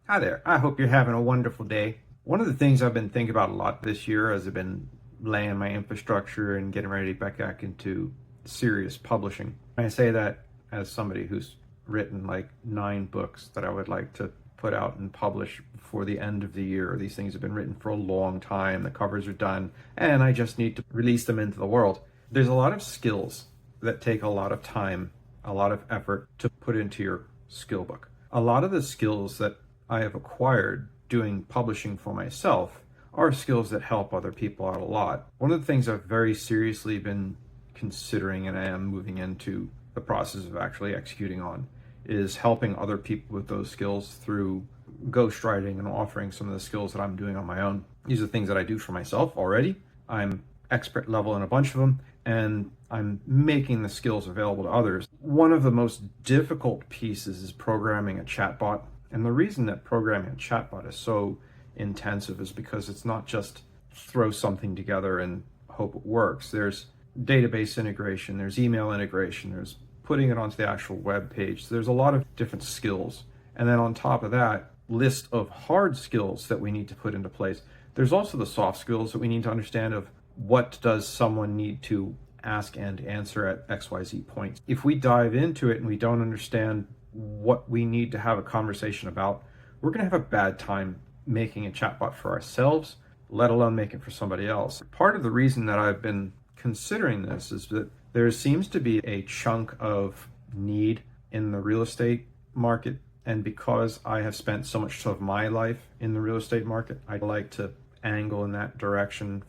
Hi there. I hope you're having a wonderful day. One of the things I've been thinking about a lot this year as I've been laying my infrastructure and getting ready to get back into serious publishing. I say that as somebody who's written like 9 books that I would like to put out and publish before the end of the year. These things have been written for a long time. The covers are done, and I just need to release them into the world. There's a lot of skills that take a lot of time, a lot of effort to put into your skill book. A lot of the skills that I have acquired doing publishing for myself are skills that help other people out a lot. One of the things I've very seriously been considering, and I am moving into the process of actually executing on, is helping other people with those skills through ghostwriting and offering some of the skills that I'm doing on my own. These are things that I do for myself already. I'm expert level in a bunch of them, and I'm making the skills available to others. One of the most difficult pieces is programming a chatbot. And the reason that programming a chatbot is so intensive is because it's not just throw something together and hope it works. There's database integration, there's email integration, there's putting it onto the actual web page. There's a lot of different skills. And then on top of that, list of hard skills that we need to put into place. There's also the soft skills that we need to understand of what does someone need to ask and answer at XYZ points. If we dive into it and we don't understand what we need to have a conversation about, we're going to have a bad time making a chatbot for ourselves, let alone make it for somebody else. Part of the reason that I've been considering this is that there seems to be a chunk of need in the real estate market. And because I have spent so much of my life in the real estate market, I'd like to angle in that direction.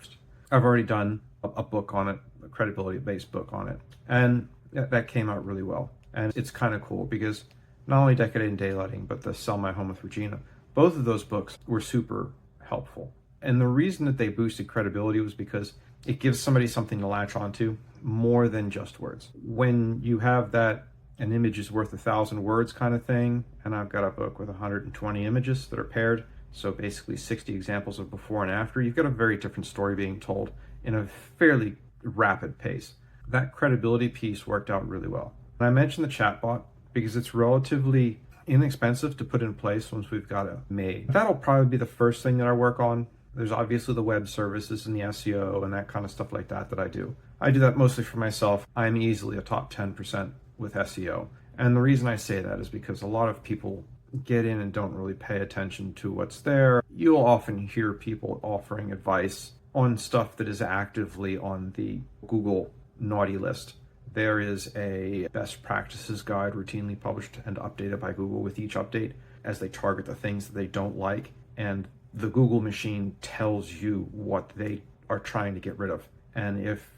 I've already done a book on it, a credibility-based book on it, and that came out really well. And it's kind of cool because not only Decade in Daylighting, but the Sell My Home with Regina, both of those books were super helpful. And the reason that they boosted credibility was because it gives somebody something to latch onto more than just words. When you have that an image is worth 1,000 words kind of thing, and I've got a book with 120 images that are paired, so basically 60 examples of before and after, you've got a very different story being told in a fairly rapid pace. That credibility piece worked out really well. And I mentioned the chatbot because it's relatively inexpensive to put in place once we've got it made. That'll probably be the first thing that I work on. There's obviously the web services and the SEO and that kind of stuff like that I do. I do that mostly for myself. I'm easily a top 10% with SEO. And the reason I say that is because a lot of people get in and don't really pay attention to what's there. You'll often hear people offering advice on stuff that is actively on the Google naughty list. There is a best practices guide routinely published and updated by Google with each update as they target the things that they don't like. And the Google machine tells you what they are trying to get rid of. And if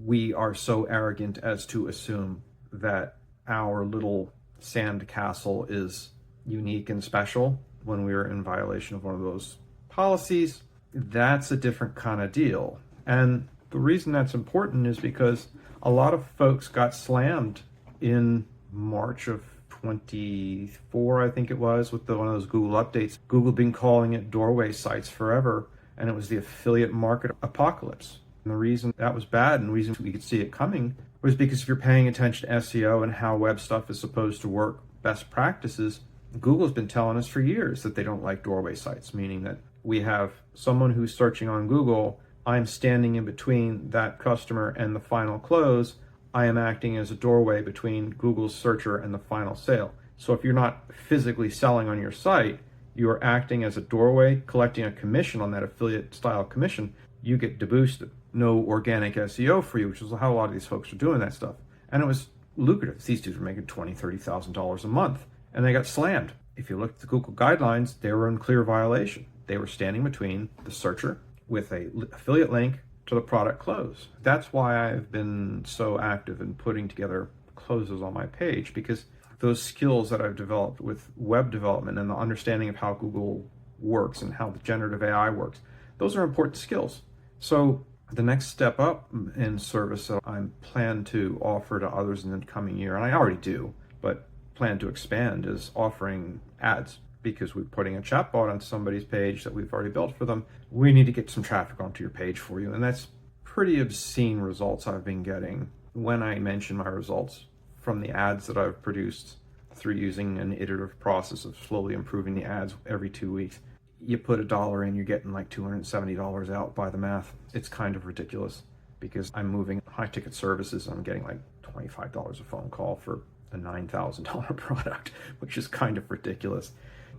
we are so arrogant as to assume that our little sand castle is unique and special when we are in violation of one of those policies, that's a different kind of deal. And the reason that's important is because a lot of folks got slammed in March of 24, I think it was, with one of those Google updates. Google been calling it doorway sites forever, and it was the affiliate market apocalypse. And the reason that was bad and the reason we could see it coming was because if you're paying attention to SEO and how web stuff is supposed to work, best practices, Google's been telling us for years that they don't like doorway sites, meaning that we have someone who's searching on Google, I'm standing in between that customer and the final close. I am acting as a doorway between Google's searcher and the final sale. So if you're not physically selling on your site, you are acting as a doorway, collecting a commission on that affiliate style commission. You get deboosted. No organic SEO for you, which is how a lot of these folks are doing that stuff. And it was lucrative. These dudes were making $20,000, $30,000 a month, and they got slammed. If you look at the Google guidelines, they were in clear violation. They were standing between the searcher with a affiliate link to the product close. That's why I've been so active in putting together closes on my page, because those skills that I've developed with web development and the understanding of how Google works and how the generative AI works, those are important skills. So the next step up in service that I plan to offer to others in the coming year, and I already do, but plan to expand, is offering ads. Because we're putting a chatbot on somebody's page that we've already built for them, we need to get some traffic onto your page for you. And that's pretty obscene results I've been getting when I mention my results from the ads that I've produced through using an iterative process of slowly improving the ads every 2 weeks. You put $1 in, you're getting like $270 out by the math. It's kind of ridiculous because I'm moving high ticket services. I'm getting like $25 a phone call for a $9,000 product, which is kind of ridiculous.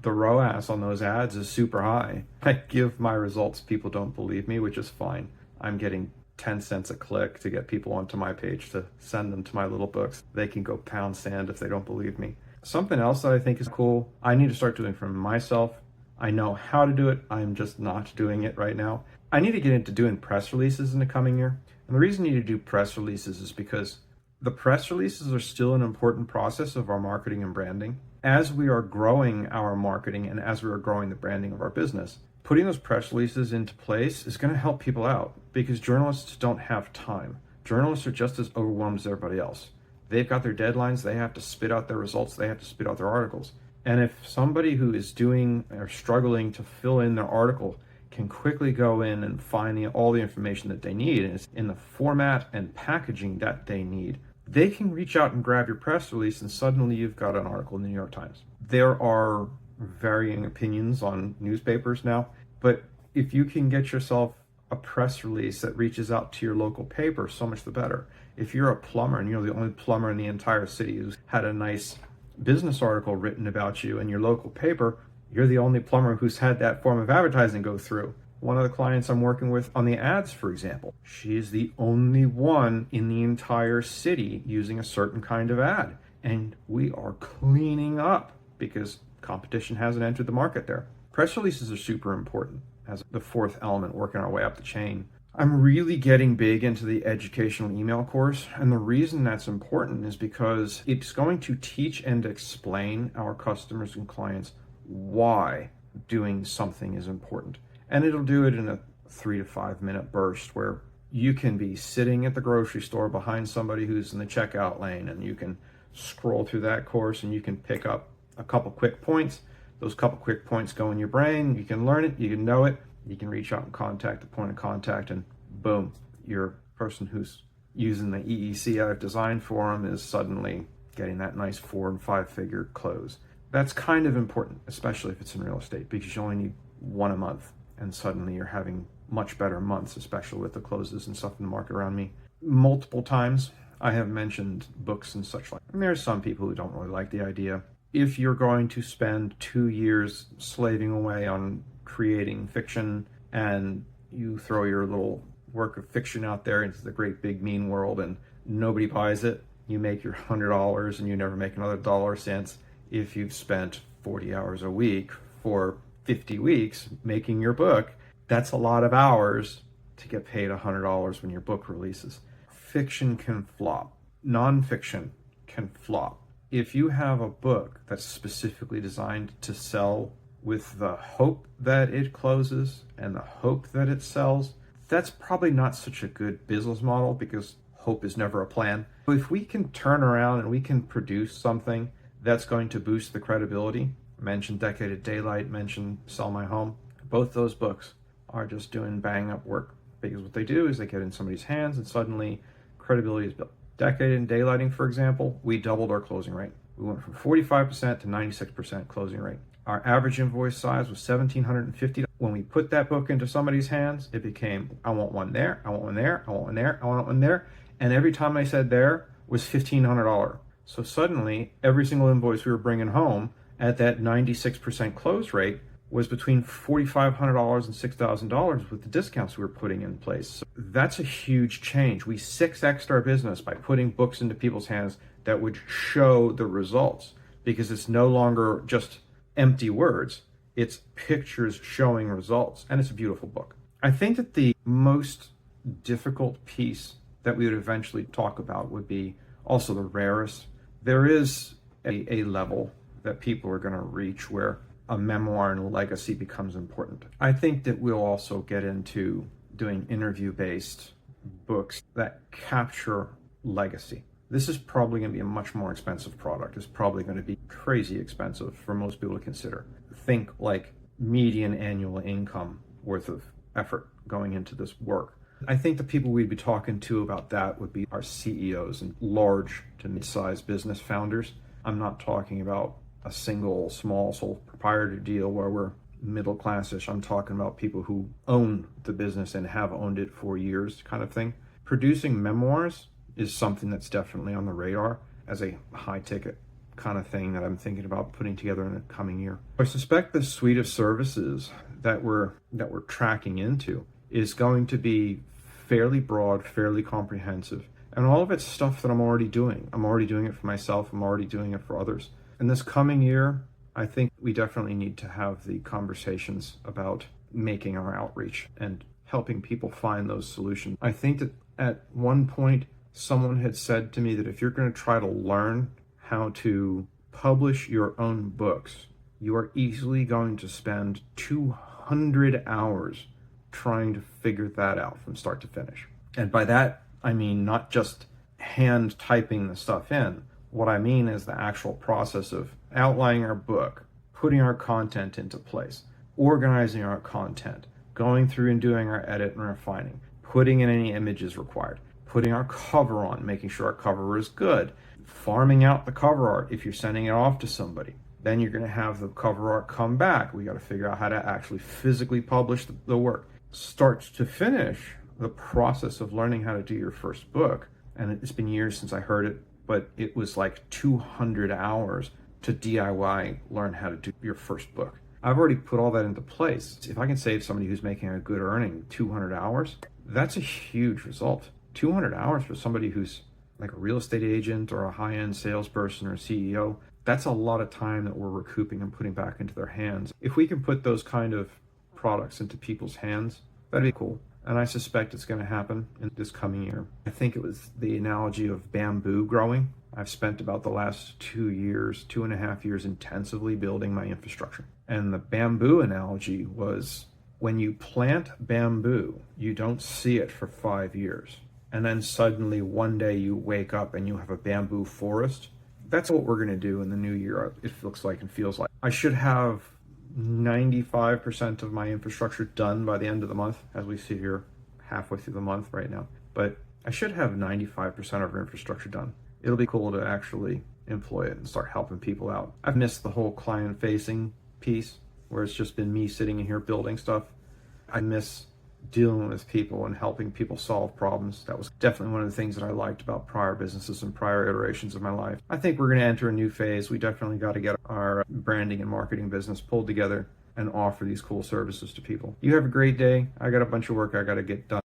The ROAS on those ads is super high. I give my results, people don't believe me, which is fine. I'm getting 10 cents a click to get people onto my page to send them to my little books. They can go pound sand if they don't believe me. Something else that I think is cool, I need to start doing for myself. I know how to do it, I'm just not doing it right now. I need to get into doing press releases in the coming year. And the reason you need to do press releases is because the press releases are still an important process of our marketing and branding. As we are growing our marketing and as we are growing the branding of our business, putting those press releases into place is going to help people out because journalists don't have time. Journalists are just as overwhelmed as everybody else. They've got their deadlines, they have to spit out their results, they have to spit out their articles. And if somebody who is doing or struggling to fill in their article can quickly go in and find all the information that they need and it's in the format and packaging that they need, they can reach out and grab your press release and suddenly you've got an article in the New York Times. There are varying opinions on newspapers now, but if you can get yourself a press release that reaches out to your local paper, so much the better. If you're a plumber and you're the only plumber in the entire city who's had a nice business article written about you in your local paper, you're the only plumber who's had that form of advertising go through. One of the clients I'm working with on the ads, for example, she is the only one in the entire city using a certain kind of ad. And we are cleaning up because competition hasn't entered the market there. Press releases are super important as the fourth element, working our way up the chain. I'm really getting big into the educational email course. And the reason that's important is because it's going to teach and explain our customers and clients why doing something is important. And it'll do it in a 3 to 5 minute burst where you can be sitting at the grocery store behind somebody who's in the checkout lane and you can scroll through that course and you can pick up a couple quick points. Those couple quick points go in your brain. You can learn it, you can know it, you can reach out and contact the point of contact and boom, your person who's using the EEC I've designed for them is suddenly getting that nice 4 and 5 figure close. That's kind of important, especially if it's in real estate, because you only need one a month and suddenly you're having much better months, especially with the closes and stuff in the market around me. Multiple times I have mentioned books and such like, and there's some people who don't really like the idea. If you're going to spend 2 years slaving away on creating fiction and you throw your little work of fiction out there into the great big mean world and nobody buys it, you make your $100 and you never make another dollar cents. If you've spent 40 hours a week for 50 weeks making your book, that's a lot of hours to get paid $100 when your book releases. Fiction can flop. Nonfiction can flop. If you have a book that's specifically designed to sell with the hope that it closes and the hope that it sells, that's probably not such a good business model because hope is never a plan. If we can turn around and we can produce something that's going to boost the credibility, mention Decade of Daylight, mention Sell My Home, both those books are just doing bang up work because what they do is they get in somebody's hands and suddenly credibility is built. Decade and Daylighting, for example, we doubled our closing rate. We went from 45% to 96% closing rate. Our average invoice size was $1,750. When we put that book into somebody's hands, it became, I want one there, I want one there, I want one there, I want one there. And every time I said there was $1,500. So suddenly, every single invoice we were bringing home at that 96% close rate was between $4,500 and $6,000 with the discounts we were putting in place. So that's a huge change. We 6x'd our business by putting books into people's hands that would show the results because it's no longer just empty words. It's pictures showing results, and it's a beautiful book. I think that the most difficult piece that we would eventually talk about would be also the rarest. There is a level that people are going to reach where a memoir and a legacy becomes important. I think that we'll also get into doing interview-based books that capture legacy. This is probably going to be a much more expensive product. It's probably going to be crazy expensive for most people to consider. Think like median annual income worth of effort going into this work. I think the people we'd be talking to about that would be our CEOs and large to mid-sized business founders. I'm not talking about a single small sole proprietor deal where we're middle classish. I'm talking about people who own the business and have owned it for years, kind of thing. Producing memoirs is something that's definitely on the radar as a high ticket kind of thing that I'm thinking about putting together in the coming year. I suspect the suite of services that we're tracking into is going to be fairly broad, fairly comprehensive, and all of it's stuff that I'm already doing. I'm already doing it for myself. I'm already doing it for others. In this coming year, I think we definitely need to have the conversations about making our outreach and helping people find those solutions. I think that at one point, someone had said to me that if you're going to try to learn how to publish your own books, you are easily going to spend 200 hours trying to figure that out from start to finish. And by that, I mean not just hand typing the stuff in. What I mean is the actual process of outlining our book, putting our content into place, organizing our content, going through and doing our edit and refining, putting in any images required, putting our cover on, making sure our cover is good, farming out the cover art if you're sending it off to somebody. Then you're going to have the cover art come back. We got to figure out how to actually physically publish the work. Start to finish, the process of learning how to do your first book, and it's been years since I heard it, but it was like 200 hours to DIY learn how to do your first book. I've already put all that into place. If I can save somebody who's making a good earning 200 hours, that's a huge result. 200 hours for somebody who's like a real estate agent or a high-end salesperson or CEO, that's a lot of time that we're recouping and putting back into their hands. If we can put those kind of products into people's hands, that'd be cool. And I suspect it's going to happen in this coming year. I think it was the analogy of bamboo growing. I've spent about the last 2.5 years intensively building my infrastructure. And the bamboo analogy was when you plant bamboo, you don't see it for 5 years. And then suddenly one day you wake up and you have a bamboo forest. That's what we're going to do in the new year, it looks like and feels like. I should have 95% of my infrastructure done by the end of the month, as we sit here halfway through the month right now. But I should have 95% of our infrastructure done. It'll be cool to actually employ it and start helping people out. I've missed the whole client-facing piece where it's just been me sitting in here building stuff. I miss dealing with people and helping people solve problems. That was definitely one of the things that I liked about prior businesses and prior iterations of my life. I think we're going to enter a new phase. We definitely got to get our branding and marketing business pulled together and offer these cool services to people. You have a great day. I got a bunch of work I got to get done.